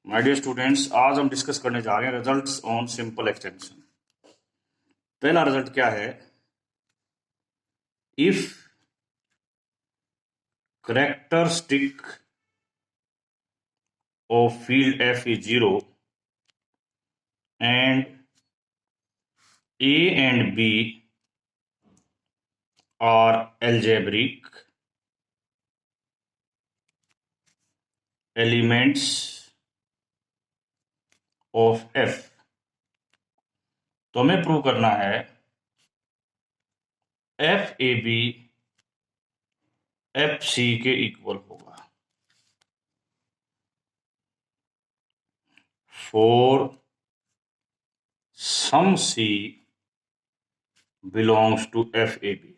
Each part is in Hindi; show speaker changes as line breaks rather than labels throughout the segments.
माय डियर स्टूडेंट्स, आज हम डिस्कस करने जा रहे हैं रिजल्ट्स ऑन सिंपल एक्सटेंशन। पहला रिजल्ट क्या है? If characteristic of field F is 0 and A and B are algebraic elements of F, तो हमें प्रूव करना है F A B F C के इक्वल होगा for some C belongs to F A B.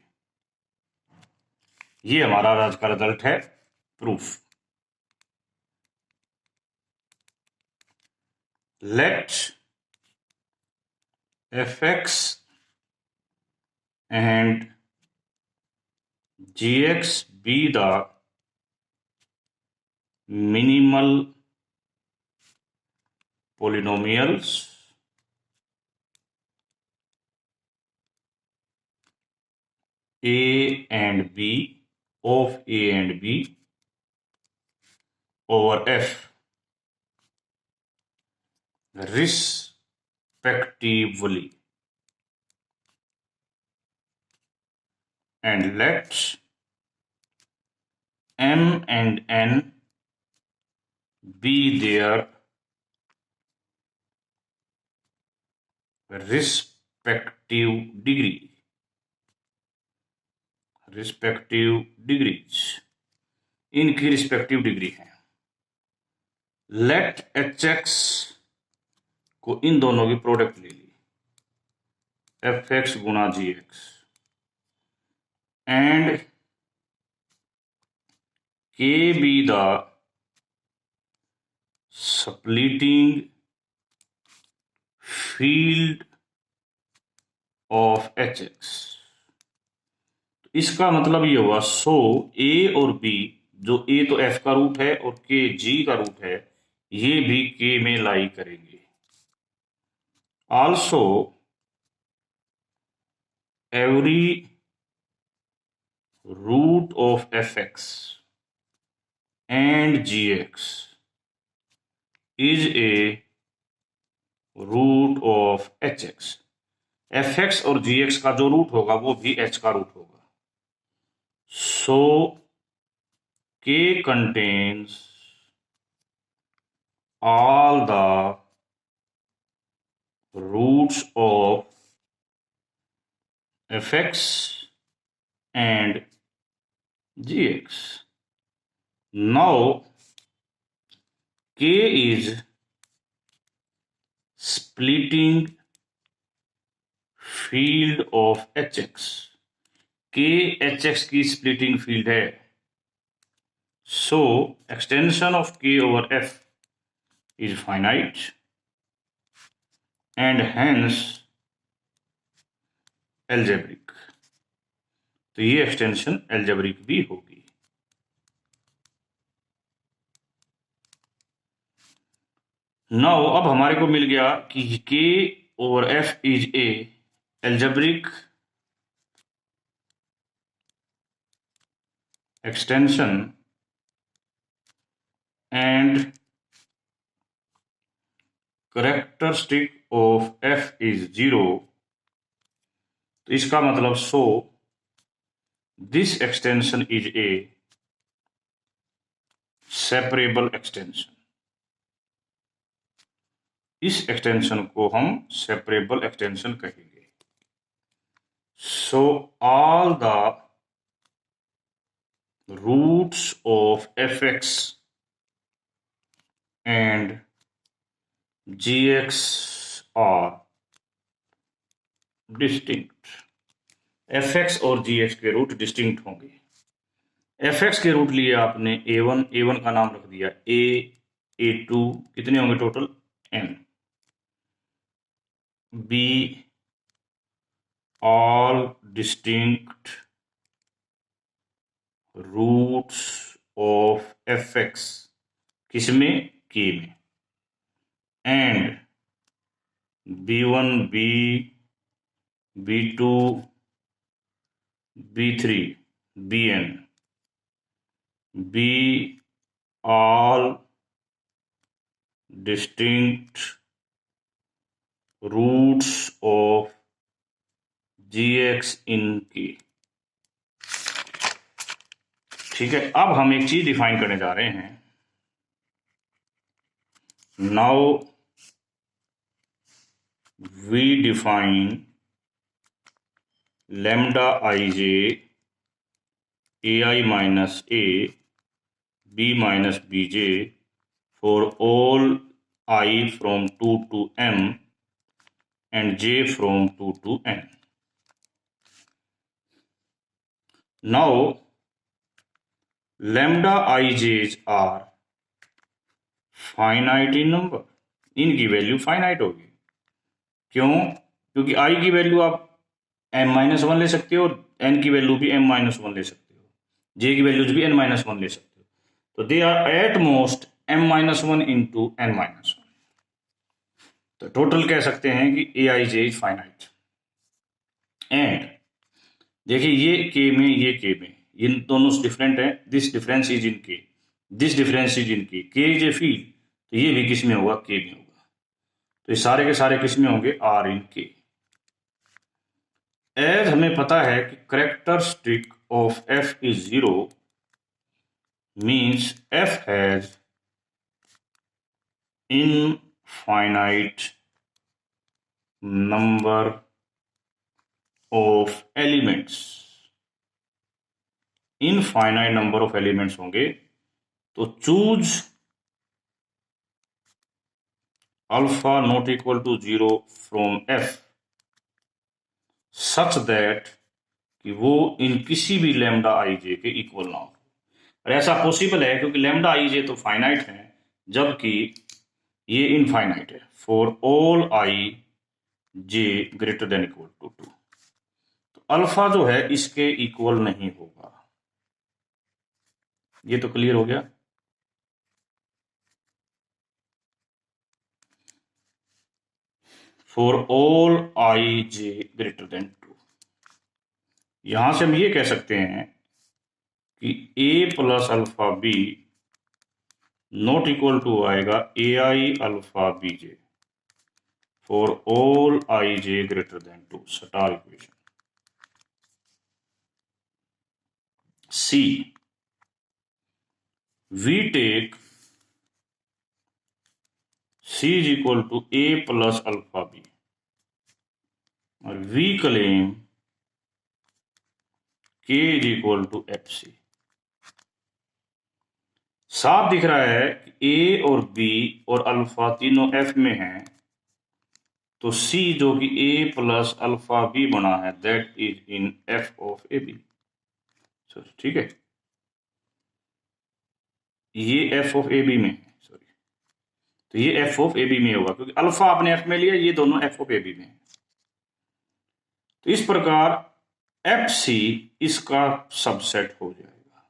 ये हमारा आज का रिजल्ट है, proof. Let fx and gx be the minimal polynomials a and b of a and b over f respectively, and let m and n be their respective degrees, इनकी रिस्पेक्टिव डिग्री है। लेट एच एक्स को इन दोनों की प्रोडक्ट ले ली, एफ एक्स गुणा जी एक्स, एंड के be the splitting field of H x. इसका मतलब ये हुआ, सो ए और बी, जो ए तो एफ का रूट है और के जी का रूट है, ये भी के में लाई करेंगे। Also every root of F X and G X is a root of H X. F X और जी एक्स का जो रूट होगा वो भी एच का रूट होगा। सो के contains all the roots of fx and gx. Now k is splitting field of hx. k hx की splitting field है, so extension of k over f is finite and hence algebraic। तो ये एक्सटेंशन algebraic भी होगी। नाउ अब हमारे को मिल गया कि k over f is a algebraic extension and characteristic of f is 0। तो इसका मतलब so this extension is a separable extension. इस एक्सटेंशन को हम सेपरेबल एक्सटेंशन कहेंगे। So all the roots of F X and G X are distinct. F X और जी एक्स के रूट डिस्टिंक्ट होंगे। एफ एक्स के रूट लिए आपने ए वन का नाम रख दिया, ए टू, कितने होंगे total? N. B all distinct roots of F X, किसमें? के में। and B1, B2, B3, Bn be all distinct roots of Gx in K। ठीक है, अब हम एक चीज डिफाइन करने जा रहे हैं। Now we define lambda ij ai minus a b minus bj for all I from 2 to m and j from 2 to n. Now lambda ij's are finite in number, इनकी वैल्यू फाइनाइट होगी। क्यों? क्योंकि i की वैल्यू आप m-1 ले सकते हो, n की वैल्यू भी m-1 ले सकते हो, j की वैल्यूज भी n-1 ले सकते हो। तो they are at most m-1 into n-1। तो टोटल कह सकते हैं कि A I J is finite. And देखिए ये के में ये के में ये दोनों डिफरेंट है। दिस डिफरेंस इज इन के, दिस डिफरेंस इज इन के इज ए फील्ड, तो ये भी किस में होगा? के में होगा। तो ये सारे के सारे किस में होंगे? आर इन के। एज हमें पता है कि characteristic of F is 0 means F has infinite number of elements. Infinite number of elements होंगे। तो choose alpha not equal to 0 from F such that कि वो इन किसी भी लैम्डा आई जे के इक्वल ना हो। और ऐसा पॉसिबल है क्योंकि लैम्डा आई जे तो फाइनाइट है जबकि ये इनफाइनाइट है। For all I J greater than equal to 2, तो अल्फा जो है इसके इक्वल नहीं होगा। ये तो क्लियर हो गया। For all I J greater than 2, यहां से हम ये कह सकते हैं कि a plus alpha B not equal to आएगा A I alpha B J for all I J greater than 2, star equation. सी we take C is equal to A plus alpha B और V claim K is equal to FC। साफ दिख रहा है कि A और B और अल्फा तीनों F में हैं, तो C जो कि A प्लस अल्फा B बना है that is in F of A B. ठीक है, ये F ऑफ ए बी में है, सॉरी, तो ये F ऑफ ए बी में होगा क्योंकि अल्फा आपने F में लिया, ये दोनों F ऑफ ए बी में है। तो इस प्रकार एफ सी इसका सबसेट हो जाएगा।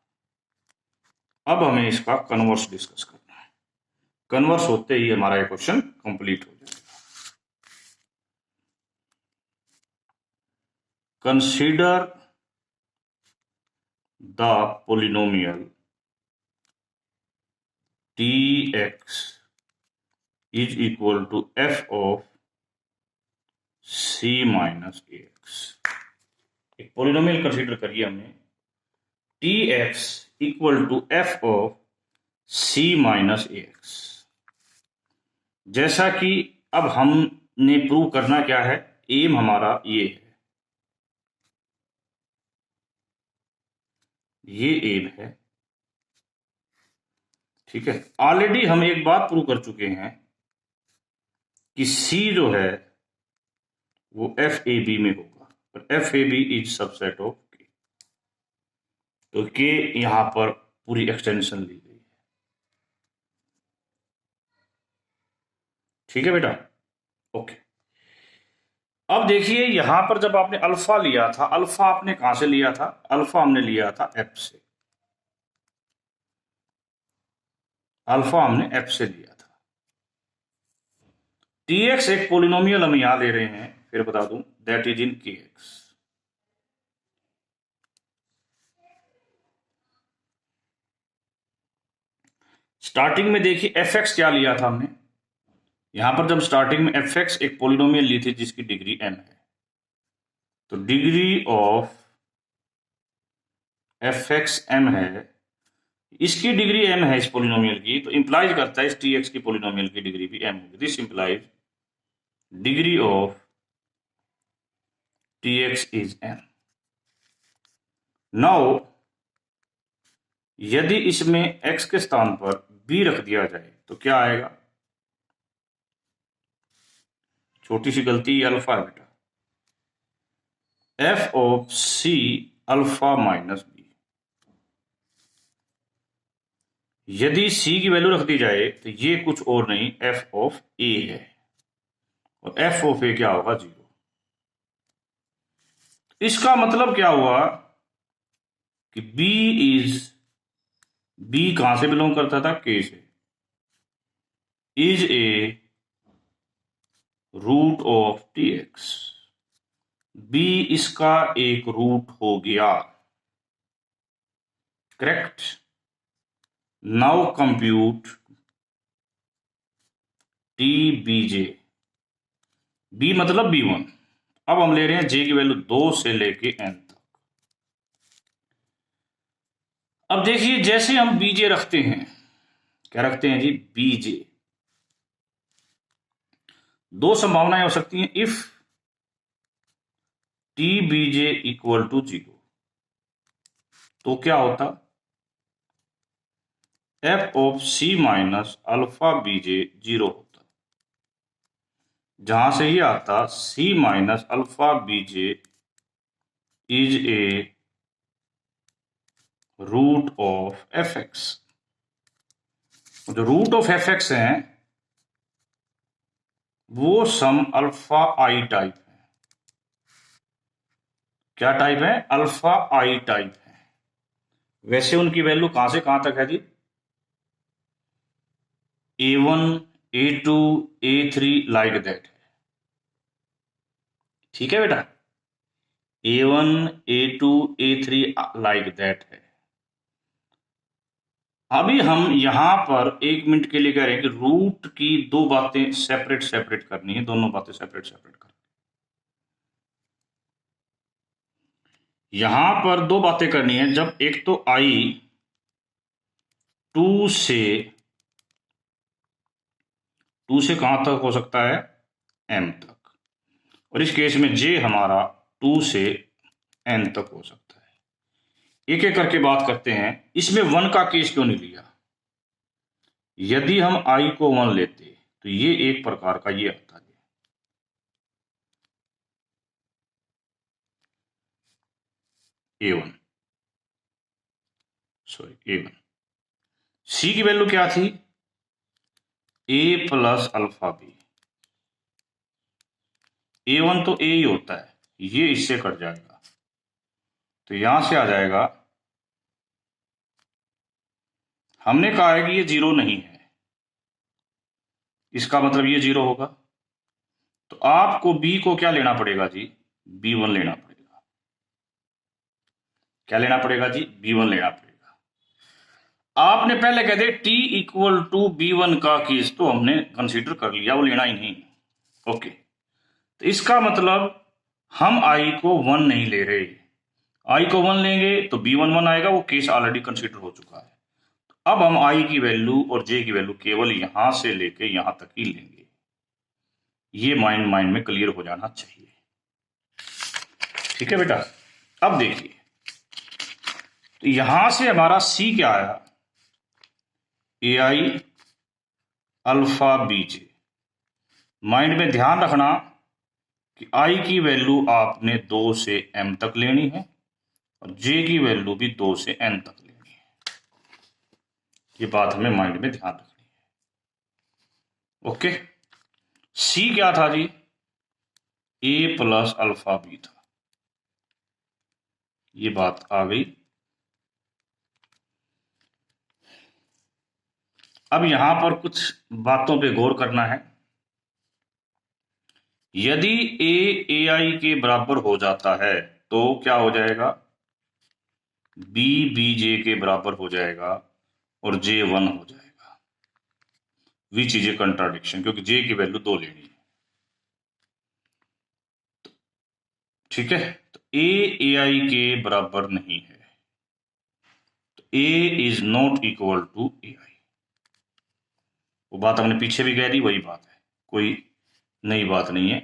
अब हमें इसका कन्वर्स डिस्कस करना है। कन्वर्स होते ही हमारा ये क्वेश्चन कंप्लीट हो जाएगा। Consider the polynomial T X is equal to F of C minus A X. एक पोलिनोमियल कंसीडर करिए हमने T X equal to F of C minus A X. जैसा कि अब हमने प्रूव करना क्या है, एम हमारा ये है, ये एम है। ठीक है, ऑलरेडी हम एक बात प्रूव कर चुके हैं कि सी जो है वो एफ ए बी में होगा और F A B is subset of K. तो के यहां पर पूरी एक्सटेंशन ली गई है। ठीक है बेटा, ओके। अब देखिए यहां पर जब आपने अल्फा लिया था, अल्फा आपने कहां से लिया था? अल्फा हमने लिया था एफ से, अल्फा हमने एफ से लिया था। Tx एक पोलिनोमियल हम यहां ले रहे हैं, फिर बता दूं, that is in Kx। Starting में देखिए fx क्या लिया था हमने, यहां पर जब स्टार्टिंग में fx एक पोलिनोमियल ली थी जिसकी डिग्री m है, तो डिग्री ऑफ fx m है, इसकी डिग्री m है इस पोलिनोमियल की, तो इंप्लाइज करता है इस tx की पोलिनोमियल की डिग्री भी m होगी। This implies degree of tx is m। Now यदि इसमें x के स्थान पर b रख दिया जाए तो क्या आएगा, छोटी सी गलती, अल्फा है बेटा, f of c alpha minus b। यदि c की वैल्यू रख दी जाए तो ये कुछ और नहीं f ऑफ a है, और f ऑफ a क्या होगा, 0। इसका मतलब क्या हुआ कि b कहां से बिलोंग करता था, k से, is a root of tx, b इसका एक रूट हो गया, correct. Now compute T B J, B मतलब b1। अब हम ले रहे हैं j की वैल्यू 2 से लेके n तक। अब देखिए जैसे हम बीजे रखते हैं, क्या रखते हैं जी, बीजे, दो संभावनाएं हो सकती हैं, if T B J equal to 0, तो क्या होता, F of C minus alpha B J 0 होता, जहां से ही आता C minus alpha B J is a root of F X. जो रूट ऑफ एफ एक्स है वो सम अल्फा आई टाइप है। क्या टाइप है, अल्फा आई टाइप है। वैसे उनकी वैल्यू कहां से कहां तक है जी, A1 A2 A3 like that है, ठीक है बेटा, A1 A2 A3 like that है। अभी हम यहां पर 1 मिनट के लिए कह रहे हैं कि रूट की दो बातें सेपरेट सेपरेट करनी है, दोनों बातें सेपरेट सेपरेट करनी है। यहां पर दो बातें करनी है, जब एक तो आई 2 से कहां तक हो सकता है, m तक, और इस केस में j हमारा 2 से n तक हो सकता है। एक एक करके बात करते हैं। इसमें 1 का केस क्यों नहीं लिया, यदि हम i को 1 लेते तो ये एक प्रकार का ये आता है A1, सॉरी A1। c की वैल्यू क्या थी, a plus alpha B, A1 तो a ही होता है, ये इससे कट जाएगा, तो यहां से आ जाएगा, हमने कहा है कि ये 0 नहीं है, इसका मतलब ये 0 होगा, तो आपको b को क्या लेना पड़ेगा जी, b1 लेना पड़ेगा। क्या लेना पड़ेगा जी, b1 लेना पड़ेगा। आपने पहले कह दे t इक्वल टू b1 का केस तो हमने कंसीडर कर लिया, वो लेना ही नहीं, ओके। तो इसका मतलब हम i को 1 नहीं ले रहे, i को 1 लेंगे तो b1 1 आएगा, वो केस ऑलरेडी कंसीडर हो चुका है। अब हम i की वैल्यू और j की वैल्यू केवल यहां से लेके यहां तक ही लेंगे, ये माइंड में क्लियर हो जाना चाहिए, ठीक है बेटा। अब देखिए, तो यहां से हमारा c क्या आया, ai अल्फा बीजे। माइंड में ध्यान रखना कि i की वैल्यू आपने 2 से m तक लेनी है, और j की वैल्यू भी 2 से n तक लेनी है, ये बात हमें माइंड में ध्यान रखनी है, ओके। c क्या था जी, a प्लस अल्फा बी था, ये बात आ गई। अब यहां पर कुछ बातों पे गौर करना है। यदि ए आई के बराबर हो जाता है तो क्या हो जाएगा, बी जे के बराबर हो जाएगा और जे 1 हो जाएगा, विच इज ए कंट्राडिक्शन, क्योंकि जे की वैल्यू 2 लेनी है। ठीक है, तो ए आई के बराबर नहीं है, तो ए इज नॉट इक्वल टू ए आई। वो बात हमने पीछे भी कह दी, वही बात है, कोई नई बात नहीं है।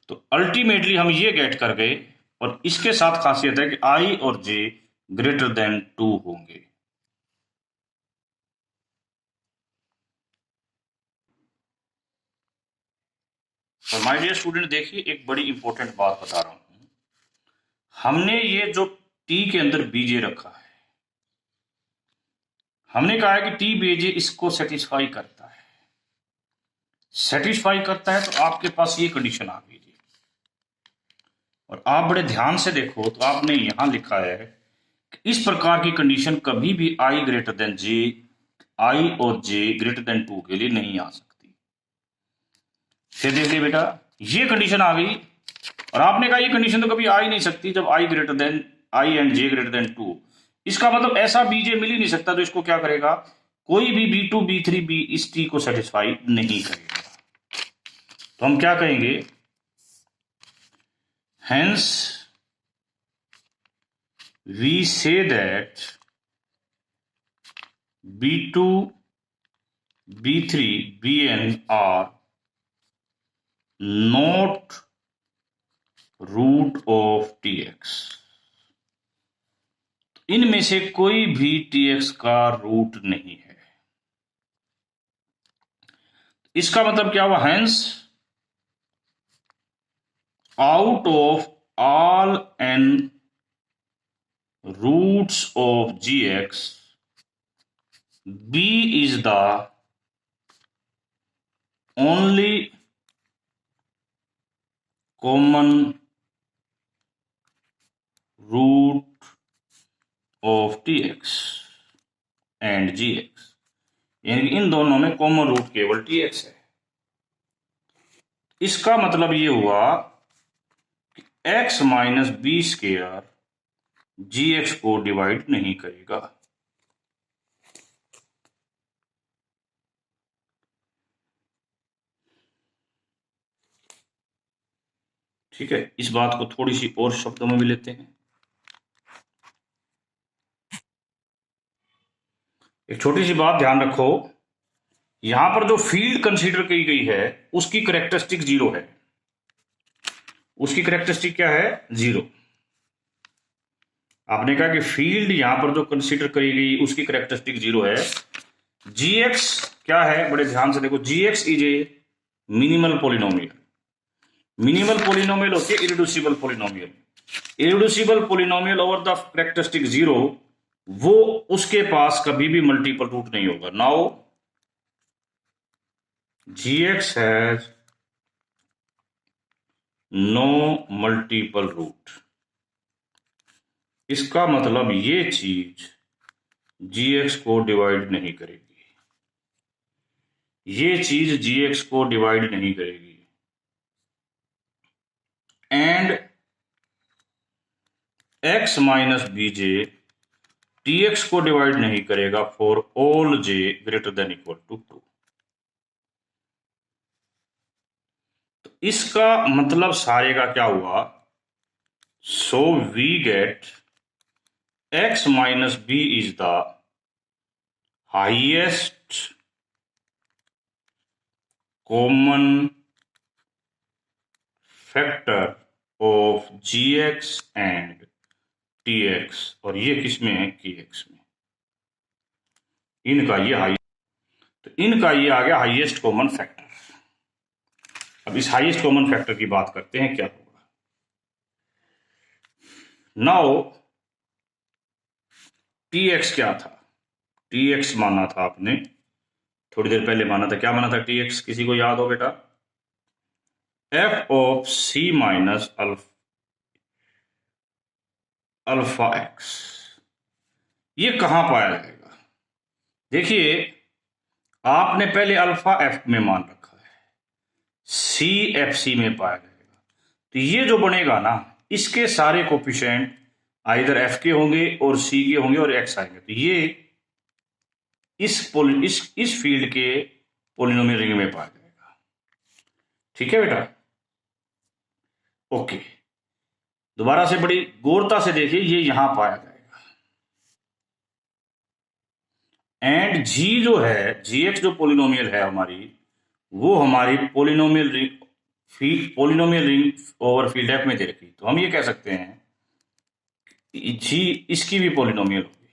तो अल्टीमेटली हम ये गेट कर गए, और इसके साथ खासियत है कि आई और जे ग्रेटर देन 2 होंगे। और माय डियर स्टूडेंट, देखिए एक बड़ी इंपॉर्टेंट बात बता रहा हूं, हमने ये जो टी के अंदर बीजे रखा है, हमने कहा है कि टी बीजे इसको सेटिस्फाई करता है, सेटिस्फाई करता है, तो आपके पास ये कंडीशन आ गई जी। और आप बड़े ध्यान से देखो तो आपने यहां लिखा है कि इस प्रकार की कंडीशन कभी भी आई ग्रेटर देन जे, आई और जे ग्रेटर देन 2 के लिए नहीं आ सकती। फिर देखिए बेटा, ये कंडीशन आ गई, और आपने कहा ये कंडीशन तो कभी आ ही नहीं सकती जब I greater than, I and J greater than 2। इसका मतलब ऐसा बीजे मिल ही नहीं सकता, तो इसको क्या करेगा, कोई भी B2 B3 बी इस टी को सेटिस्फाई नहीं करेगा। तो हम क्या कहेंगे, hence we say that B2 B3 Bn are not root of TX। इनमें से कोई भी TX का रूट नहीं है। इसका मतलब क्या हुआ, hence out of all n roots of GX, B is the only common root of TX and GX, यानी इन दोनों में कॉमन रूट केवल TX है। इसका मतलब ये हुआ कि x minus B square GX को डिवाइड नहीं करेगा। ठीक है, इस बात को थोड़ी सी और शब्दों में भी लेते हैं। एक छोटी सी बात ध्यान रखो, यहां पर जो फील्ड कंसीडर की गई है उसकी करेक्टरिस्टिक 0 है। उसकी करेक्टरिस्टिक क्या है, 0। आपने कहा कि फील्ड यहां पर जो कंसीडर करी गई उसकी करेक्टरिस्टिक 0 है। GX क्या है, बड़े ध्यान से देखो, GX is a minimal polynomial. Minimal polynomial होती है irreducible polynomial. Irreducible polynomial over the characteristic 0, वो उसके पास कभी भी मल्टीपल रूट नहीं होगा। Now GX has no multiple root. इसका मतलब ये चीज GX को डिवाइड नहीं करेगी, ये चीज GX को डिवाइड नहीं करेगी। And x minus BJ TX को डिवाइड नहीं करेगा for all J greater than equal to 2। तो इसका मतलब सारे का क्या हुआ, so we get x minus B is the highest common factor of GX and TX, और ये किस में है, KX में। इनका ये हाई, तो इनका ये आ गया हाईएस्ट कॉमन फैक्टर। अब इस हाईएस्ट कॉमन फैक्टर की बात करते हैं, क्या होगा। नाउ TX क्या था, TX माना था आपने थोड़ी देर पहले, माना था, क्या माना था TX, किसी को याद हो बेटा, f of C minus alpha x। ये कहां पाया जाएगा, देखिए आपने पहले अल्फा f में मान रखा, सी एफ सी में पाया जाएगा। तो ये जो बनेगा ना, इसके सारे कोफिशिएंट आइदर एफ के होंगे और सी के होंगे और एक्स आएंगे। तो ये इस फील्ड के पोलिनोमियल रिंग में पाया जाएगा। ठीक है बेटा, ओके। दोबारा से बड़ी गौरता से देखिए, ये यहां पाया जाएगा। एंड जी जो है, जी एक्स जो पोलिनोमियल है हमारी, वो हमारी polynomial ring over field F में दे रखी। तो हम ये कह सकते हैं जी इसकी भी पोलिनोमियल होगी।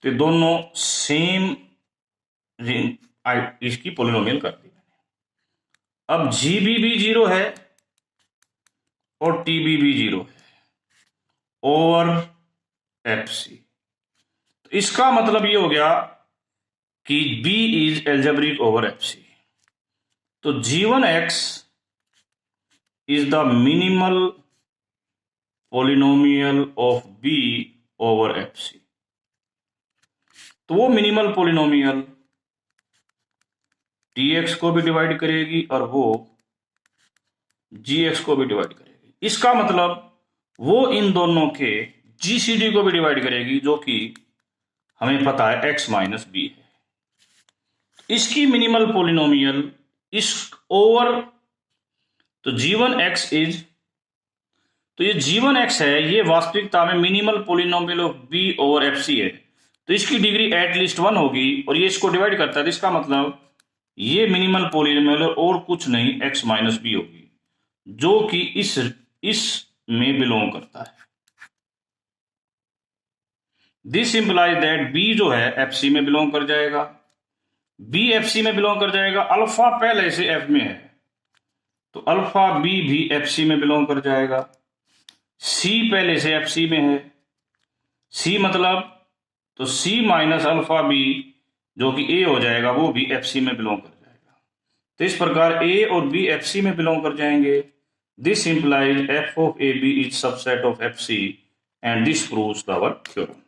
तो दोनों सेम रिंग इसकी पोलिनोमियल कर दी मैंने। अब जी भी 0 है और टी भी 0 है ओवर एफ सी। तो इसका मतलब ये हो गया कि B is algebraic over F C. तो G1x is the minimal polynomial of B over F C. तो वो मिनिमल पोलिनोमियल Tx को भी डिवाइड करेगी और वो Gx को भी डिवाइड करेगी। इसका मतलब वो इन दोनों के GCD को भी डिवाइड करेगी, जो कि हमें पता है x माइनस बी है। इसकी मिनिमल पोलिनोमियल इस ओवर, तो G1x इज, तो ये G1x है, ये वास्तविकता में minimal polynomial of B over F C है। तो इसकी डिग्री एटलीस्ट 1 होगी और ये इसको डिवाइड करता है। तो इसका मतलब ये मिनिमल पोलिनोमियल और कुछ नहीं x माइनस बी होगी, जो कि इस में बिलोंग करता है। दिस इंप्लाइज दैट B जो है एफ सी में बिलोंग कर जाएगा। B एफ सी में बिलोंग कर जाएगा। अल्फा पहले से F में है, तो अल्फा B भी एफ सी में बिलोंग कर जाएगा। C पहले से एफ सी में है। C मतलब तो C माइनस अल्फा B जो कि A हो जाएगा, वो भी एफ सी में बिलोंग कर जाएगा। तो इस प्रकार A और B एफ सी में बिलोंग कर जाएंगे। This implies F of AB is subset of F C and this proves our theorem.